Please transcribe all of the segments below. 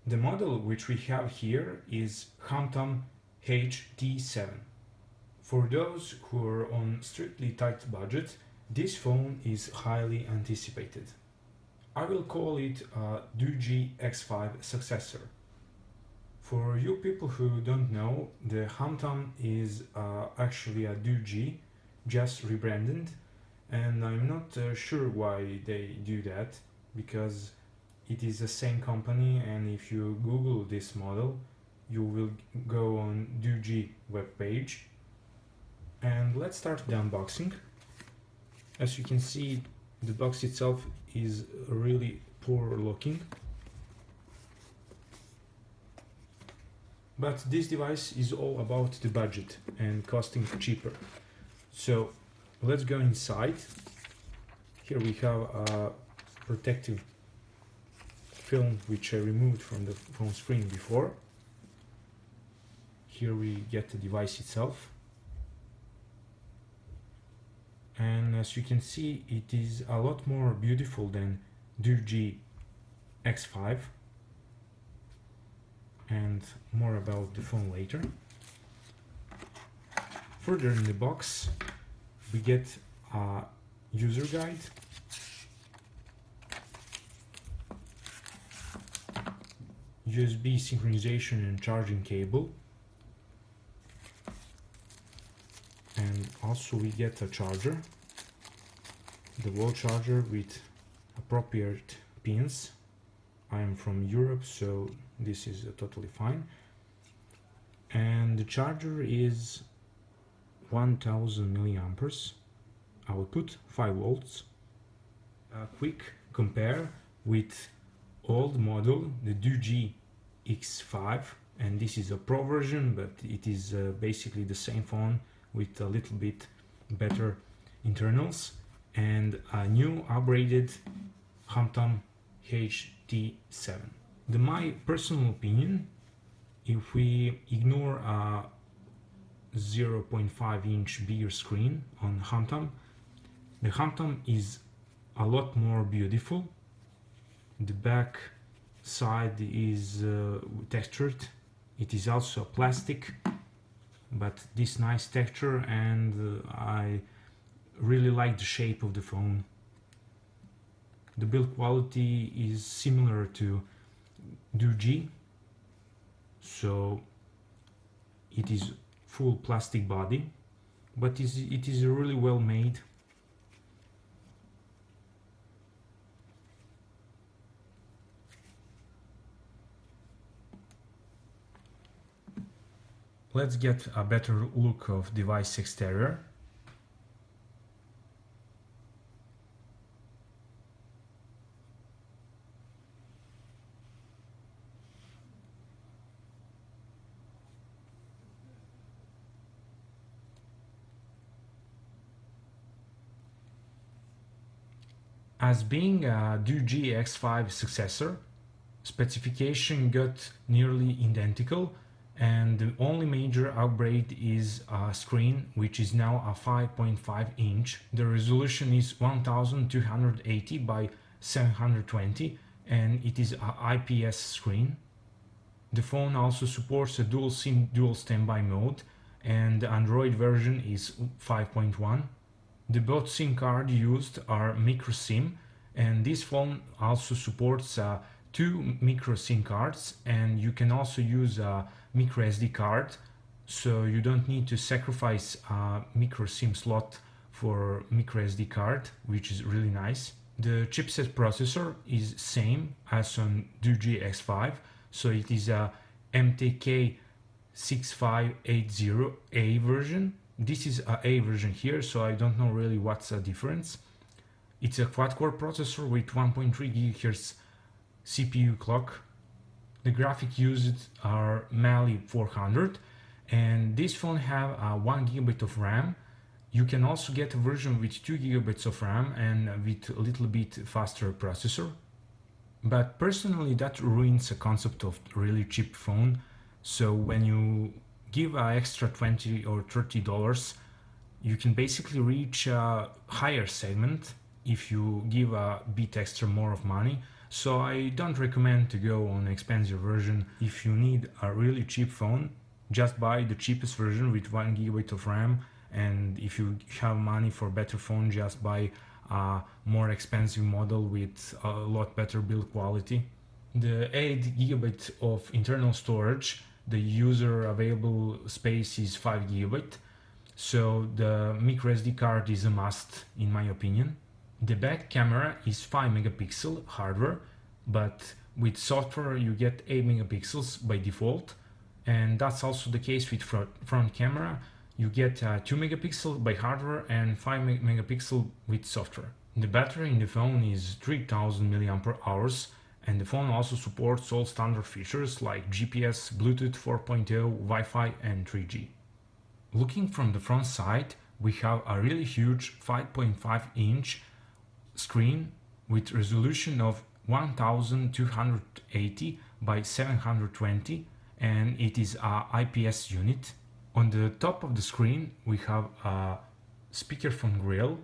The model which we have here is HOMTOM HT7. For those who are on strictly tight budget, this phone is highly anticipated. I will call it a DOOGEE X5 successor. For you people who don't know, the HOMTOM is actually a DOOGEE, just rebranded, and I'm not sure why they do that, because it is the same company, and if you Google this model, you will go on DOOGEE webpage. And let's start the unboxing. As you can see, the box itself is really poor looking. But this device is all about the budget and costing cheaper. So let's go inside. Here we have a protective film which I removed from the phone screen before. Here we get the device itself. And as you can see, it is a lot more beautiful than DOOGEE X5. And more about the phone later. Further in the box, we get a user guide, USB synchronization and charging cable, and also we get a charger, the wall charger with appropriate pins. I am from Europe, so this is totally fine. And the charger is 1000 milliamperes output, 5 volts. A quick compare with old model, the DOOGEE X5, and this is a Pro version, but it is basically the same phone with a little bit better internals, and a new upgraded HOMTOM HT7. My personal opinion, if we ignore a 0.5 inch bigger screen on HOMTOM, the HOMTOM is a lot more beautiful. The back side is textured. It is also plastic, but this nice texture, and I really like the shape of the phone. The build quality is similar to DOOGEE, so it is full plastic body, but it is really well made. Let's get a better look of device exterior. As being a DOOGEE X5 successor, specification got nearly identical, and the only major upgrade is a screen, which is now a 5.5 inch. The resolution is 1280 by 720, and it is a IPS screen. The phone also supports a dual SIM dual standby mode, and the Android version is 5.1. The both SIM cards used are micro SIM, and this phone also supports 2 micro SIM cards, and you can also use a micro SD card, so you don't need to sacrifice a micro SIM slot for micro SD card, which is really nice. The chipset processor is same as on DOOGEE X5, so it is a MTK 6580A version. This is a version here, so I don't know really what's the difference. It's a quad-core processor with 1.3 GHz CPU clock. The graphic used are Mali 400, and this phone have 1 GB of RAM. You can also get a version with 2 GB of RAM and with a little bit faster processor. But personally, that ruins the concept of really cheap phone. So when you give an extra $20 or $30, you can basically reach a higher segment if you give a bit extra more of money. so I don't recommend to go on expensive version. If you need a really cheap phone, just buy the cheapest version with 1 GB of RAM, and if you have money for better phone, just buy a more expensive model with a lot better build quality. The 8 GB of internal storage, the user available space is 5 GB, so the micro SD card is a must in my opinion. The back camera is 5 megapixel hardware, but with software you get 8 megapixels by default, and that's also the case with front camera. You get 2 megapixel by hardware and 5 megapixel with software. The battery in the phone is 3000 mAh, and the phone also supports all standard features like GPS, Bluetooth 4.0, Wi-Fi and 3G. Looking from the front side, we have a really huge 5.5-inch screen with resolution of 1280 by 720, and it is a IPS unit. On the top of the screen we have a speakerphone grill,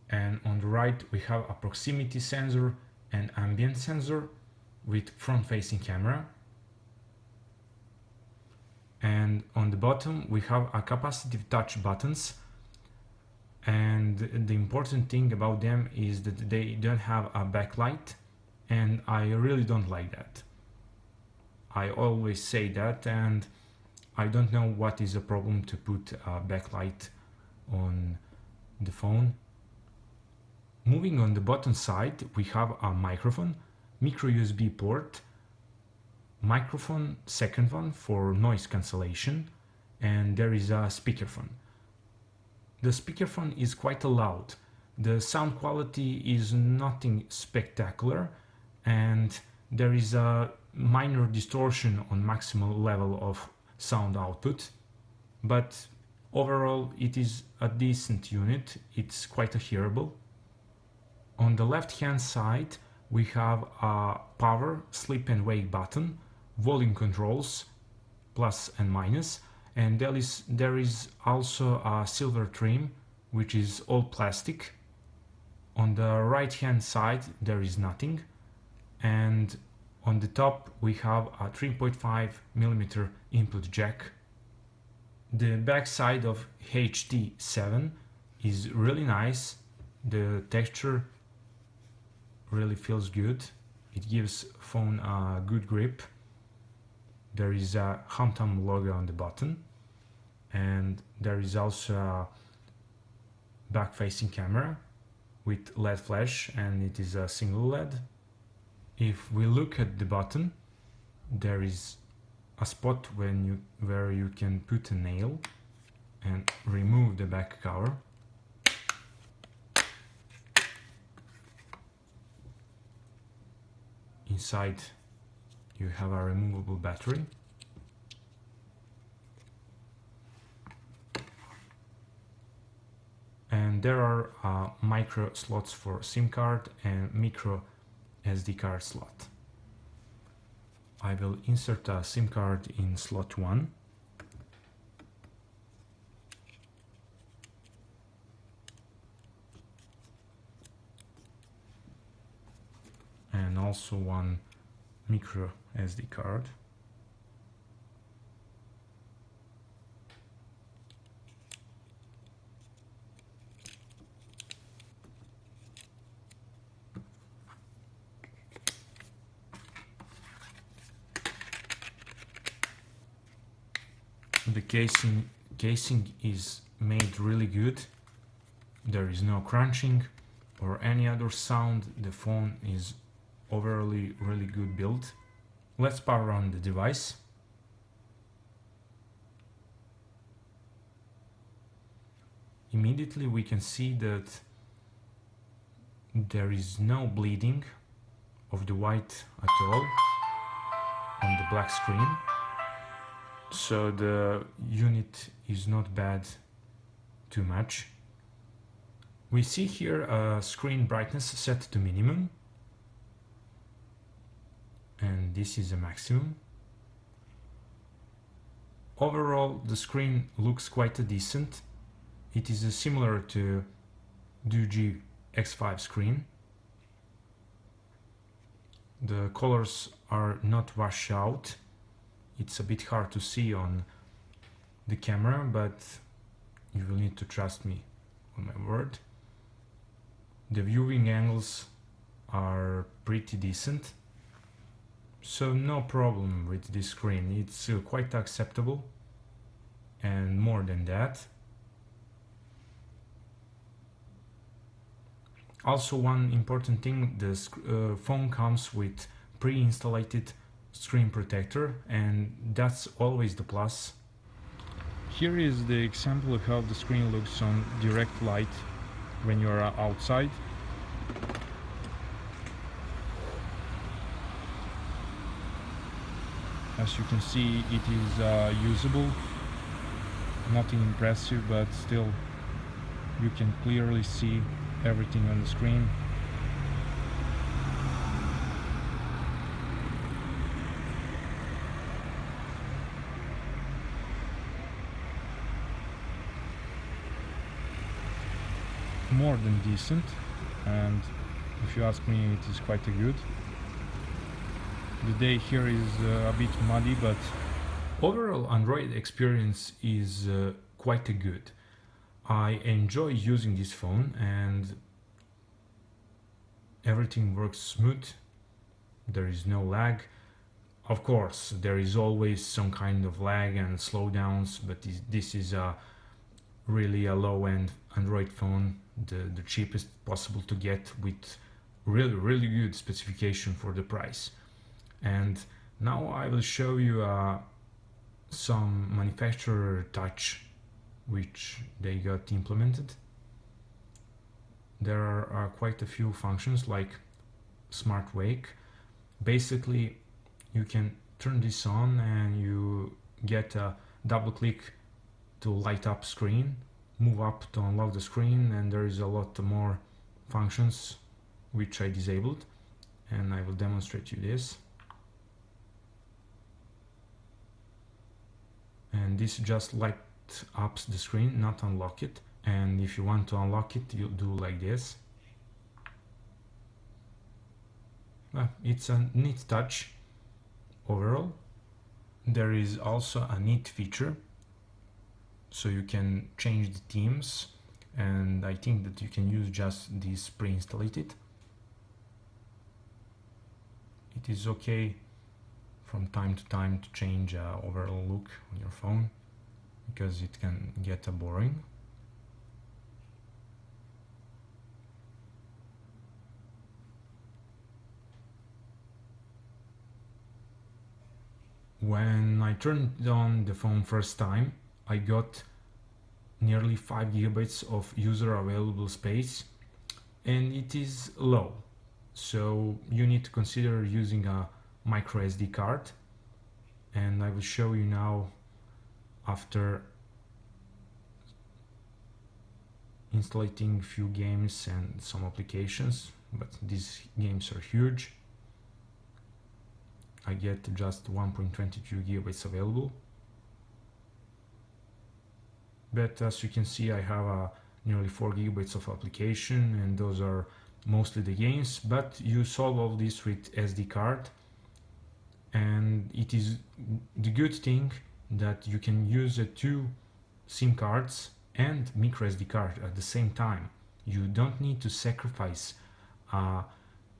and on the right we have a proximity sensor and ambient sensor with front-facing camera. And on the bottom we have a capacitive touch buttons, and the important thing about them is that they don't have a backlight, and I really don't like that. I always say that, and I don't know what is the problem to put a backlight on the phone. Moving on the bottom side, we have a microphone, micro USB port, microphone, second one for noise cancellation, and there is a speakerphone. The speakerphone is quite loud. The sound quality is nothing spectacular, and there is a minor distortion on maximal level of sound output, but overall it is a decent unit. It's quite hearable. On the left hand side we have a power, sleep and wake button, volume controls, plus and minus, and there is also a silver trim which is all plastic. On the right hand side there is nothing, and on the top we have a 3.5mm input jack. The back side of HT7 is really nice. The texture really feels good. It gives phone a good grip. There is a HOMTOM logo on the button, and there is also a back-facing camera with LED flash, and it is a single LED. If we look at the button, there is a spot where you can put a nail and remove the back cover. Inside you have a removable battery. And there are micro slots for SIM card and micro SD card slot. I will insert a SIM card in slot 1. And also one micro SD card. The casing is made really good. There is no crunching or any other sound. The phone is overall really good build. Let's power on the device. Immediately we can see that there is no bleeding of the white at all on the black screen, so the unit is not bad too much. We see here a screen brightness set to minimum, and this is a maximum. Overall the screen looks quite decent. It is similar to DOOGEE X5 screen. The colors are not washed out. It's a bit hard to see on the camera, but you will need to trust me on my word. The viewing angles are pretty decent, so no problem with this screen. It's quite acceptable, and more than that. Also, one important thing, the phone comes with pre-installed screen protector, and that's always the plus. Here is the example of how the screen looks on direct light when you are outside. As you can see, it is usable, nothing impressive, but still you can clearly see everything on the screen. More than decent, and if you ask me, it is quite a good. The day here is a bit muddy, but overall Android experience is quite a good. I enjoy using this phone and everything works smooth. There is no lag. Of course, there is always some kind of lag and slowdowns, but this is really a low-end Android phone, the cheapest possible to get, with really good specification for the price. And now I will show you some manufacturer touch which they got implemented. There are quite a few functions like Smart Wake. Basically, you can turn this on and you get a double click to light up screen, move up to unlock the screen, and there is a lot more functions which I disabled, and I will demonstrate you this. And this just light up the screen, not unlock it. And if you want to unlock it, you do like this. It's a neat touch overall. There is also a neat feature, so you can change the themes, and I think that you can use just this pre-installed. It is okay from time to time to change overall look on your phone, because it can get boring. When I turned on the phone first time, I got nearly 5 gigabytes of user available space, and it is low, so you need to consider using a micro SD card, and I will show you now after installing few games and some applications, but these games are huge. I get just 1.22 gigabytes available, but as you can see, I have nearly 4 gigabytes of application, and those are mostly the games, but you solve all this with SD card. And it is the good thing that you can use 2 SIM cards and micro SD card at the same time. You don't need to sacrifice a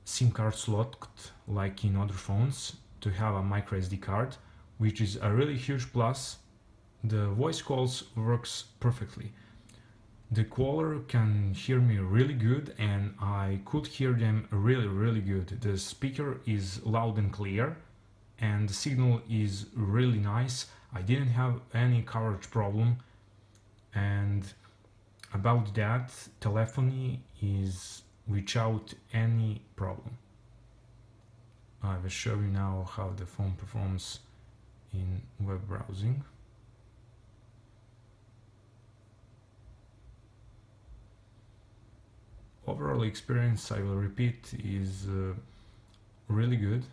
SIM card slot like in other phones to have a micro SD card, which is a really huge plus. The voice calls works perfectly. The caller can hear me really good, and I could hear them really good. The speaker is loud and clear, and the signal is really nice. I didn't have any coverage problem, and about that, telephony is without any problem. I will show you now how the phone performs in web browsing. Overall experience, I will repeat, is really good.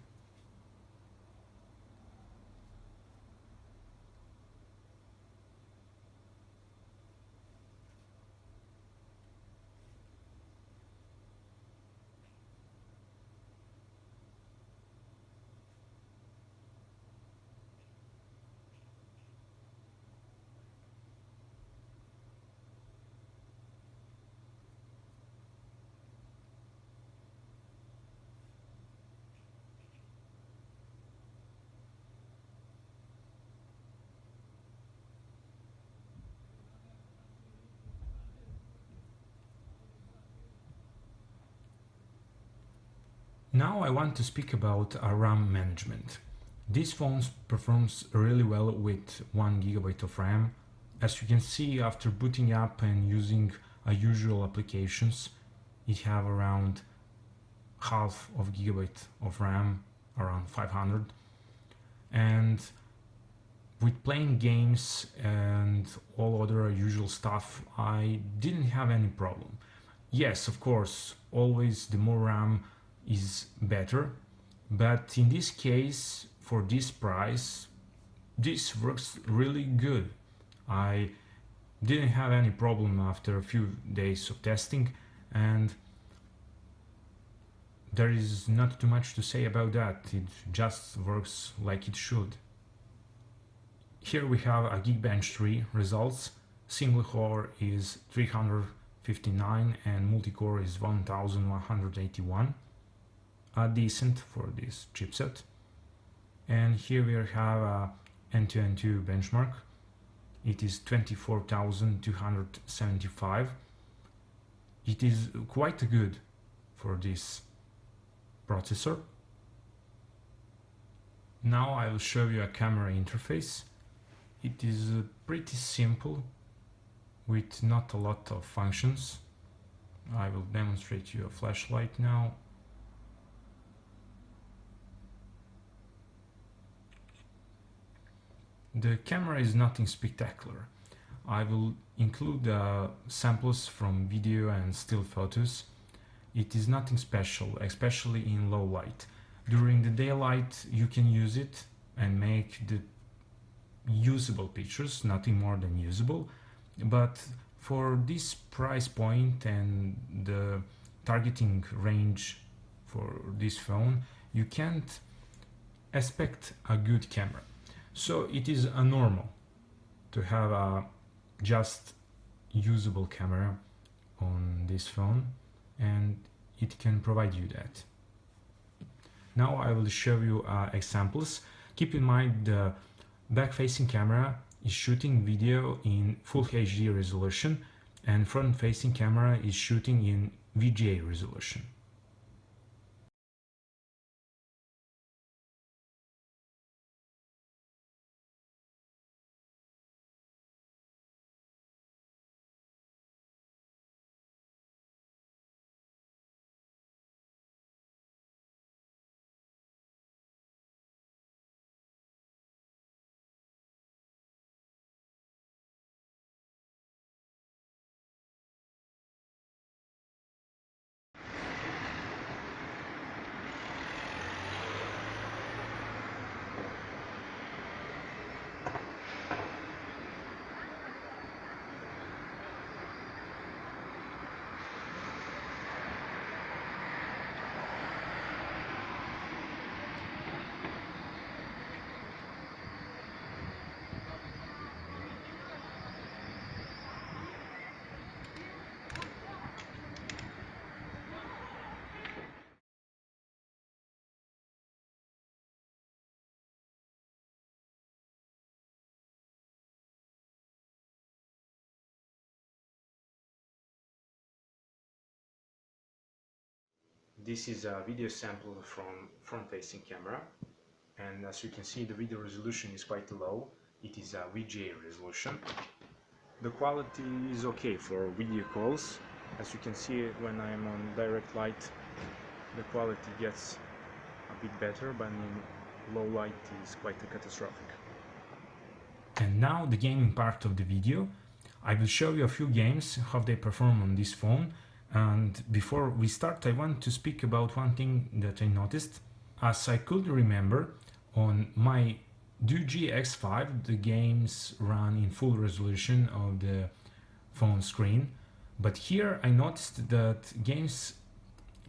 Now I want to speak about RAM management. This phone performs really well with 1 GB of RAM. As you can see, after booting up and using usual applications, it have around half of gigabyte of RAM, around 500. And with playing games and all other usual stuff, I didn't have any problem. Yes, of course, always the more RAM is better, but in this case, for this price, this works really good. I didn't have any problem after a few days of testing, and there is not too much to say about that. It just works like it should. Here we have a Geekbench 3 results. Single core is 359 and multi-core is 1181. Decent for this chipset. And here we have a N2N2 benchmark. It is 24,275. It is quite good for this processor. Now I will show you a camera interface. It is pretty simple with not a lot of functions. I will demonstrate you a flashlight now. The camera is nothing spectacular. I will include samples from video and still photos. It is nothing special, especially in low light. During the daylight you can use it and make the usable pictures, nothing more than usable. But for this price point and the targeting range for this phone, you can't expect a good camera. So it is a normal to have a just usable camera on this phone, and it can provide you that. Now I will show you examples. Keep in mind the back-facing camera is shooting video in Full HD resolution and front-facing camera is shooting in VGA resolution. This is a video sample from front-facing camera, and as you can see the video resolution is quite low. It is a VGA resolution. The quality is okay for video calls. As you can see, when I am on direct light the quality gets a bit better, but in low light it is quite catastrophic. And now the gaming part of the video. I will show you a few games, how they perform on this phone. And before we start, I want to speak about one thing that I noticed. As I could remember, on my DOOGEE X5 the games run in full resolution of the phone screen, but here I noticed that games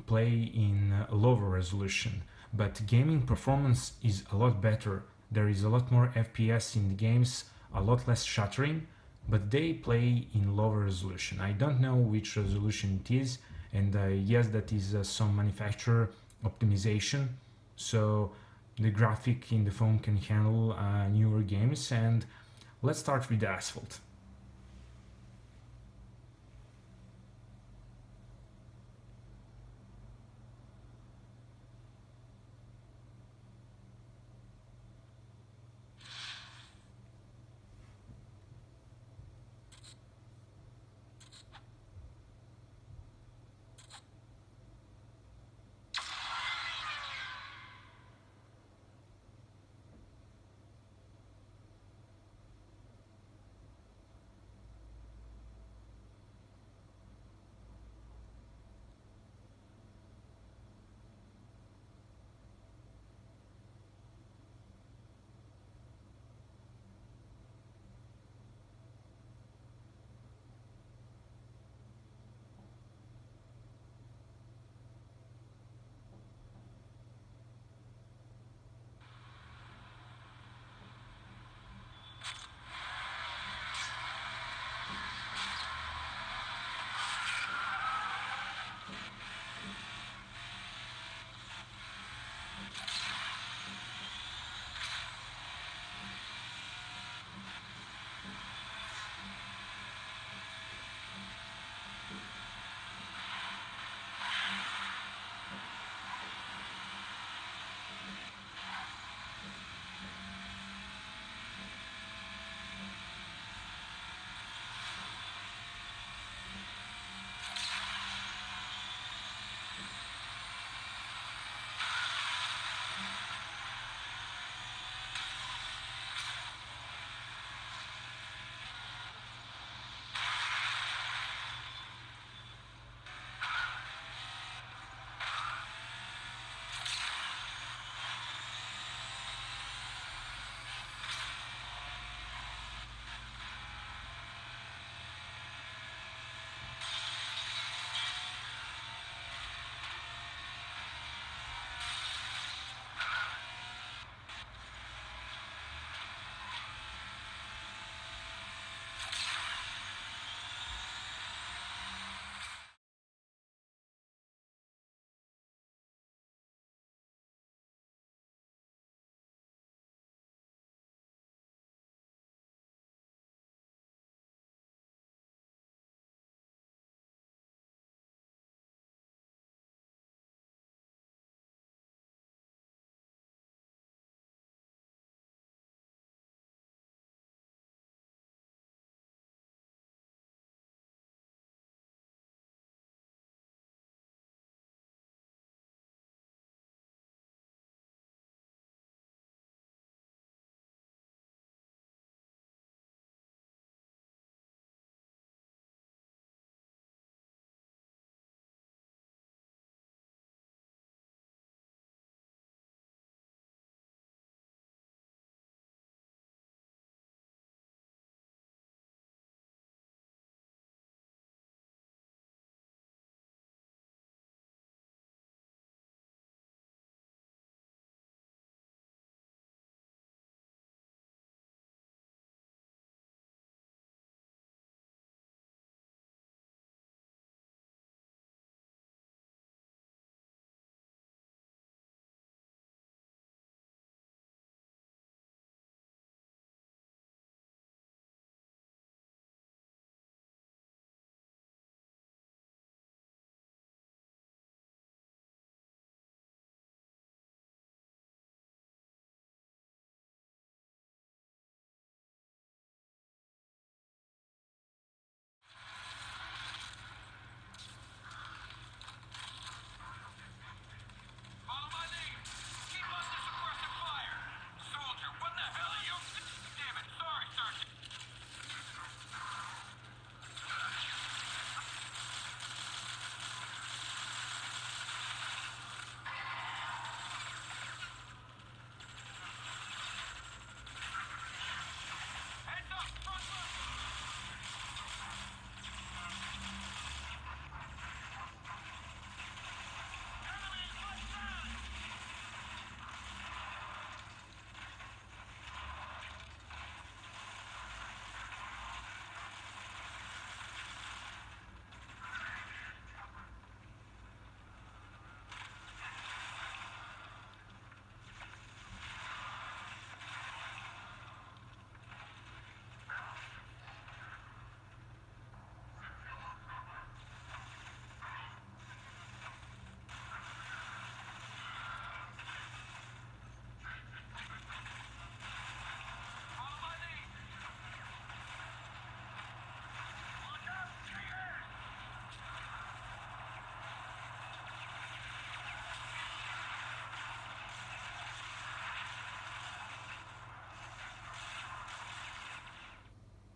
play in a lower resolution, but gaming performance is a lot better. There is a lot more FPS in the games, a lot less shuttering, but they play in lower resolution. I don't know which resolution it is, and I guess that is some manufacturer optimization, so the graphic in the phone can handle newer games. And let's start with the Asphalt.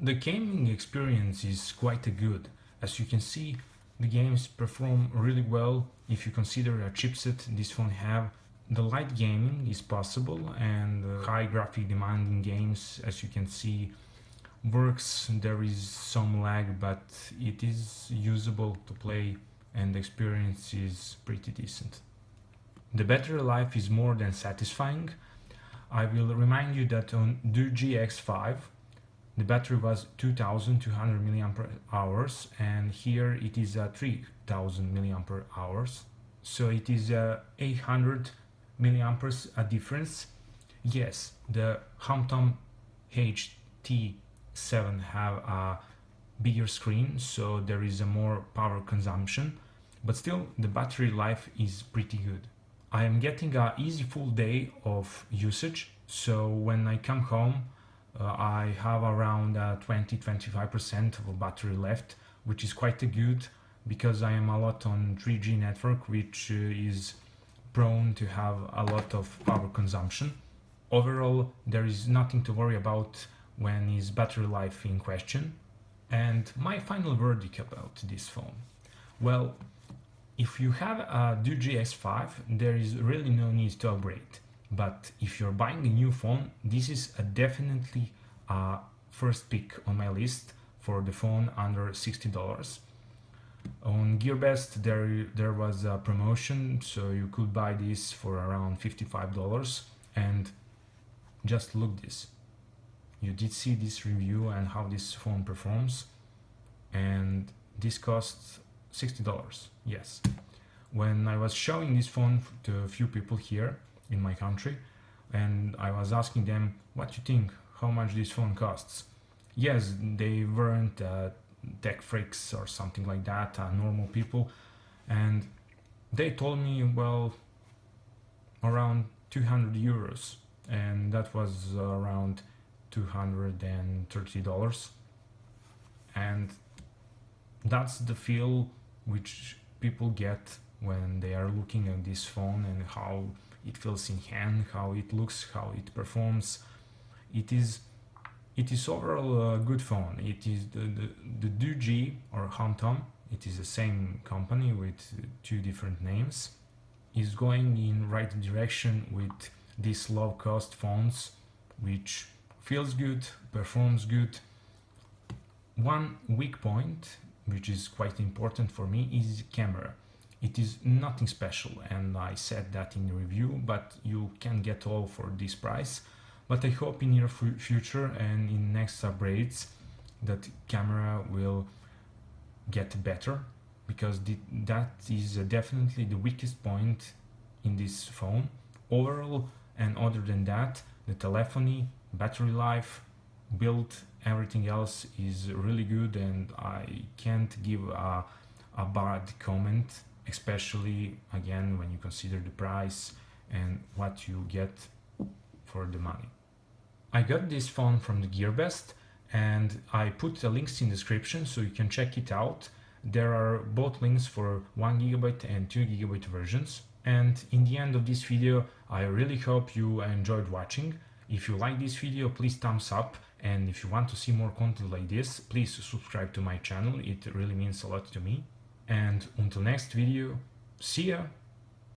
The gaming experience is quite good. As you can see, the games perform really well if you consider a chipset this phone have. The light gaming is possible, and high graphic demanding games, as you can see, works. There is some lag, but it is usable to play and the experience is pretty decent. The battery life is more than satisfying. I will remind you that on DOOGEE X5 the battery was 2200 mAh and here it is 3000 mAh, so it is 800 milliamperes a difference. Yes, the HOMTOM HT7 have a bigger screen, so there is a more power consumption, but still the battery life is pretty good. I am getting a easy full day of usage, so when I come home I have around 20-25% of battery left, which is quite good because I am a lot on 3G network, which is prone to have a lot of power consumption. Overall, there is nothing to worry about when is battery life in question. And my final verdict about this phone. Well, if you have a DOOGEE X5, there is really no need to upgrade. But if you're buying a new phone, this is definitely a first pick on my list for the phone under $60. On GearBest there was a promotion, so you could buy this for around $55, and just look this. You did see this review and how this phone performs, and this costs $60. Yes. When I was showing this phone to a few people here in my country, and I was asking them, what you think, how much this phone costs? Yes, they weren't tech freaks or something like that, normal people, and they told me, well, around 200 euros, and that was around $230, and that's the feel which people get when they are looking at this phone and how it feels in hand, how it looks, how it performs. It is overall a good phone. It is the DOOGEE or HOMTOM, it is the same company with two different names, is going in right direction with these low cost phones, which feels good, performs good. One weak point, which is quite important for me, is camera. It is nothing special, and I said that in the review, but you can get all for this price. But I hope in near future and in next upgrades that camera will get better, because that is definitely the weakest point in this phone. Overall, and other than that, the telephony, battery life, build, everything else is really good, and I can't give a bad comment, especially again when you consider the price and what you get for the money. I got this phone from the GearBest, and I put the links in the description so you can check it out. There are both links for 1GB and 2GB versions. And in the end of this video, I really hope you enjoyed watching. If you like this video, please thumbs up, and if you want to see more content like this, please subscribe to my channel. It really means a lot to me. And until next video, see ya!